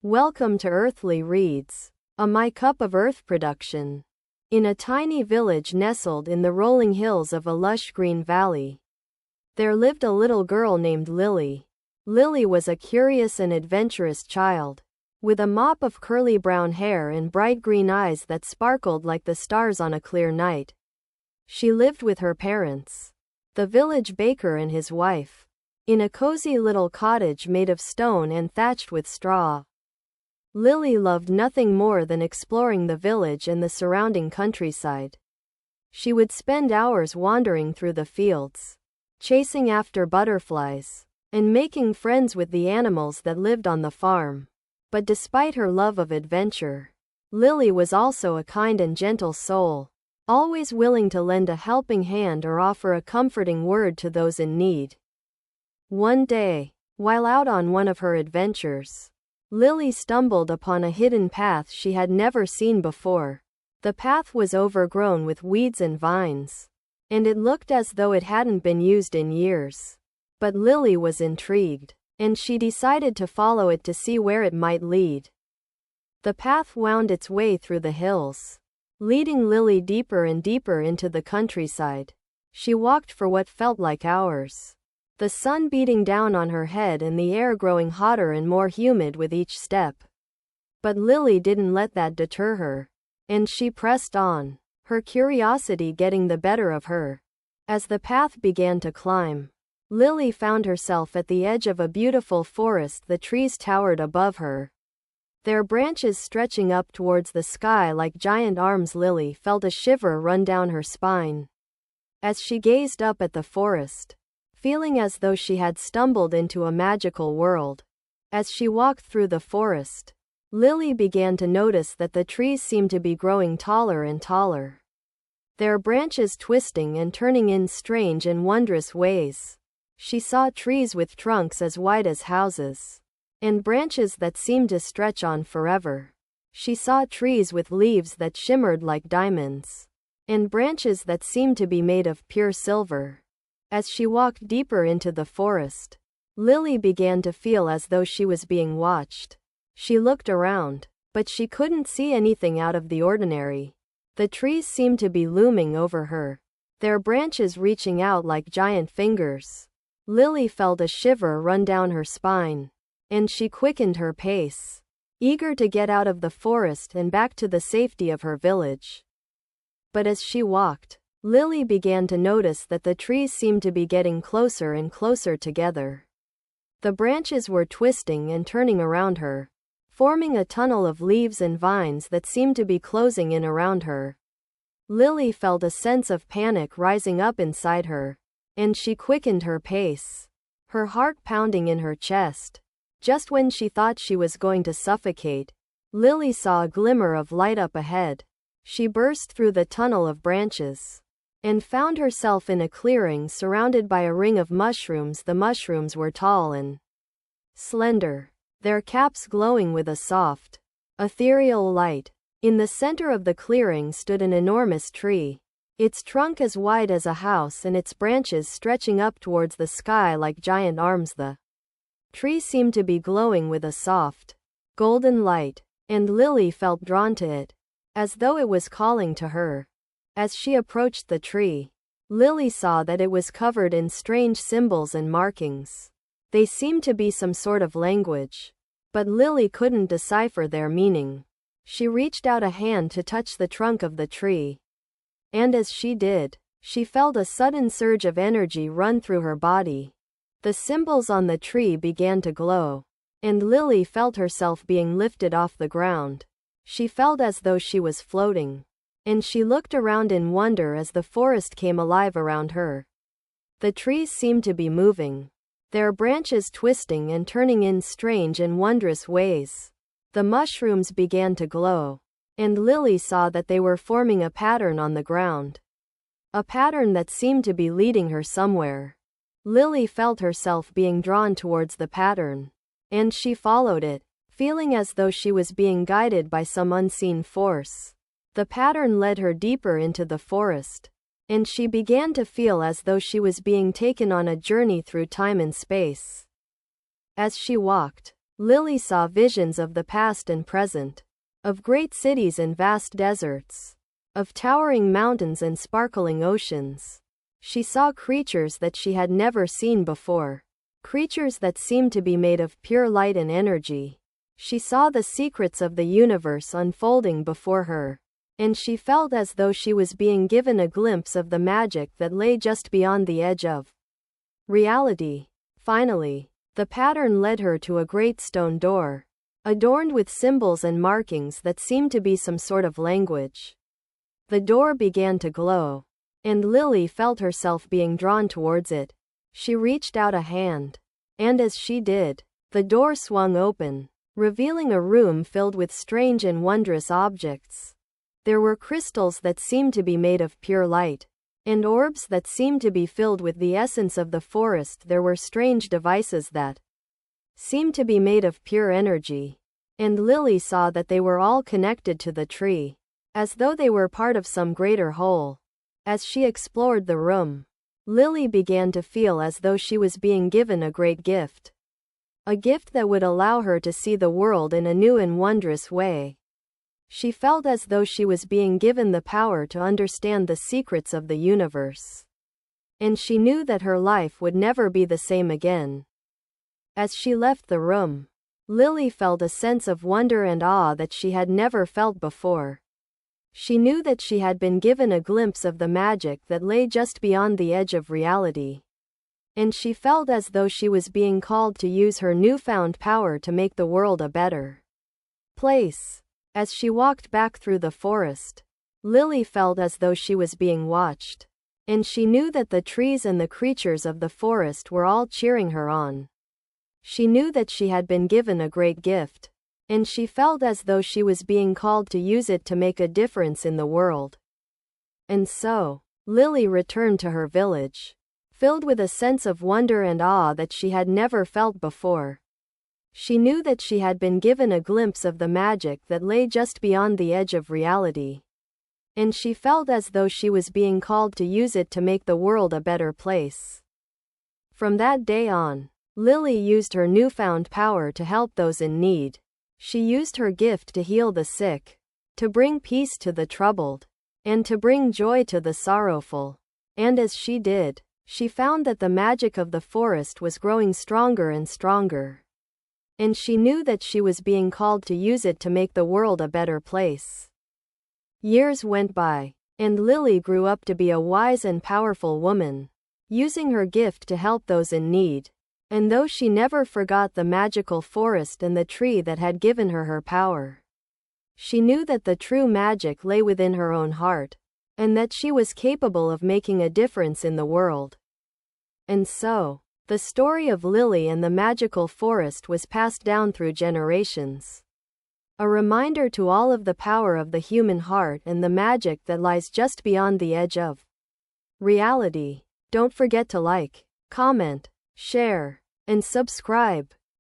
Welcome to Earthly Reads, a My Cup of Earth production. In a tiny village nestled in the rolling hills of a lush green valley, there lived a little girl named Lily. Lily was a curious and adventurous child, with a mop of curly brown hair and bright green eyes that sparkled like the stars on a clear night. She lived with her parents, the village baker and his wife, in a cozy little cottage made of stone and thatched with straw. Lily loved nothing more than exploring the village and the surrounding countryside. She would spend hours wandering through the fields, chasing after butterflies, and making friends with the animals that lived on the farm. But despite her love of adventure, Lily was also a kind and gentle soul, always willing to lend a helping hand or offer a comforting word to those in need. One day, while out on one of her adventures, Lily stumbled upon a hidden path she had never seen before. The path was overgrown with weeds and vines, and it looked as though it hadn't been used in years. But Lily was intrigued, and she decided to follow it to see where it might lead. The path wound its way through the hills, leading Lily deeper and deeper into the countryside. She walked for what felt like hours, the sun beating down on her head and the air growing hotter and more humid with each step. But Lily didn't let that deter her, and she pressed on, her curiosity getting the better of her. As the path began to climb, Lily found herself at the edge of a beautiful forest. The trees towered above her, their branches stretching up towards the sky like giant arms. Lily felt a shiver run down her spine as she gazed up at the forest, feeling as though she had stumbled into a magical world. As she walked through the forest, Lily began to notice that the trees seemed to be growing taller and taller, their branches twisting and turning in strange and wondrous ways. She saw trees with trunks as wide as houses, and branches that seemed to stretch on forever. She saw trees with leaves that shimmered like diamonds, and branches that seemed to be made of pure silver. As she walked deeper into the forest, Lily began to feel as though she was being watched. She looked around, but she couldn't see anything out of the ordinary. The trees seemed to be looming over her, their branches reaching out like giant fingers. Lily felt a shiver run down her spine, and she quickened her pace, eager to get out of the forest and back to the safety of her village. But as she walked, Lily began to notice that the trees seemed to be getting closer and closer together. The branches were twisting and turning around her, forming a tunnel of leaves and vines that seemed to be closing in around her. Lily felt a sense of panic rising up inside her, and she quickened her pace, her heart pounding in her chest. Just when she thought she was going to suffocate, Lily saw a glimmer of light up ahead. She burst through the tunnel of branches and found herself in a clearing surrounded by a ring of mushrooms. The mushrooms were tall and slender, their caps glowing with a soft, ethereal light. In the center of the clearing stood an enormous tree, its trunk as wide as a house and its branches stretching up towards the sky like giant arms. The tree seemed to be glowing with a soft, golden light, and Lily felt drawn to it, as though it was calling to her. As she approached the tree, Lily saw that it was covered in strange symbols and markings. They seemed to be some sort of language, but Lily couldn't decipher their meaning. She reached out a hand to touch the trunk of the tree, and as she did, she felt a sudden surge of energy run through her body. The symbols on the tree began to glow, and Lily felt herself being lifted off the ground. She felt as though she was floating, and she looked around in wonder as the forest came alive around her. The trees seemed to be moving, their branches twisting and turning in strange and wondrous ways. The mushrooms began to glow, and Lily saw that they were forming a pattern on the ground, a pattern that seemed to be leading her somewhere. Lily felt herself being drawn towards the pattern, and she followed it, feeling as though she was being guided by some unseen force. The pattern led her deeper into the forest, and she began to feel as though she was being taken on a journey through time and space. As she walked, Lily saw visions of the past and present, of great cities and vast deserts, of towering mountains and sparkling oceans. She saw creatures that she had never seen before, creatures that seemed to be made of pure light and energy. She saw the secrets of the universe unfolding before her, and she felt as though she was being given a glimpse of the magic that lay just beyond the edge of reality. Finally, the pattern led her to a great stone door, adorned with symbols and markings that seemed to be some sort of language. The door began to glow, and Lily felt herself being drawn towards it. She reached out a hand, and as she did, the door swung open, revealing a room filled with strange and wondrous objects. There were crystals that seemed to be made of pure light, and orbs that seemed to be filled with the essence of the forest. There were strange devices that seemed to be made of pure energy, and Lily saw that they were all connected to the tree, as though they were part of some greater whole. As she explored the room, Lily began to feel as though she was being given a great gift. A gift that would allow her to see the world in a new and wondrous way. She felt as though she was being given the power to understand the secrets of the universe. And she knew that her life would never be the same again. As she left the room, Lily felt a sense of wonder and awe that she had never felt before. She knew that she had been given a glimpse of the magic that lay just beyond the edge of reality. And she felt as though she was being called to use her newfound power to make the world a better place. As she walked back through the forest, Lily felt as though she was being watched, and she knew that the trees and the creatures of the forest were all cheering her on. She knew that she had been given a great gift, and she felt as though she was being called to use it to make a difference in the world. And so, Lily returned to her village, filled with a sense of wonder and awe that she had never felt before. She knew that she had been given a glimpse of the magic that lay just beyond the edge of reality. And she felt as though she was being called to use it to make the world a better place. From that day on, Lily used her newfound power to help those in need. She used her gift to heal the sick, to bring peace to the troubled, and to bring joy to the sorrowful. And as she did, she found that the magic of the forest was growing stronger and stronger. And she knew that she was being called to use it to make the world a better place. Years went by, and Lily grew up to be a wise and powerful woman, using her gift to help those in need. And though she never forgot the magical forest and the tree that had given her her power, she knew that the true magic lay within her own heart, and that she was capable of making a difference in the world. And so, the story of Lily and the magical forest was passed down through generations. A reminder to all of the power of the human heart and the magic that lies just beyond the edge of reality. Don't forget to like, comment, share, and subscribe.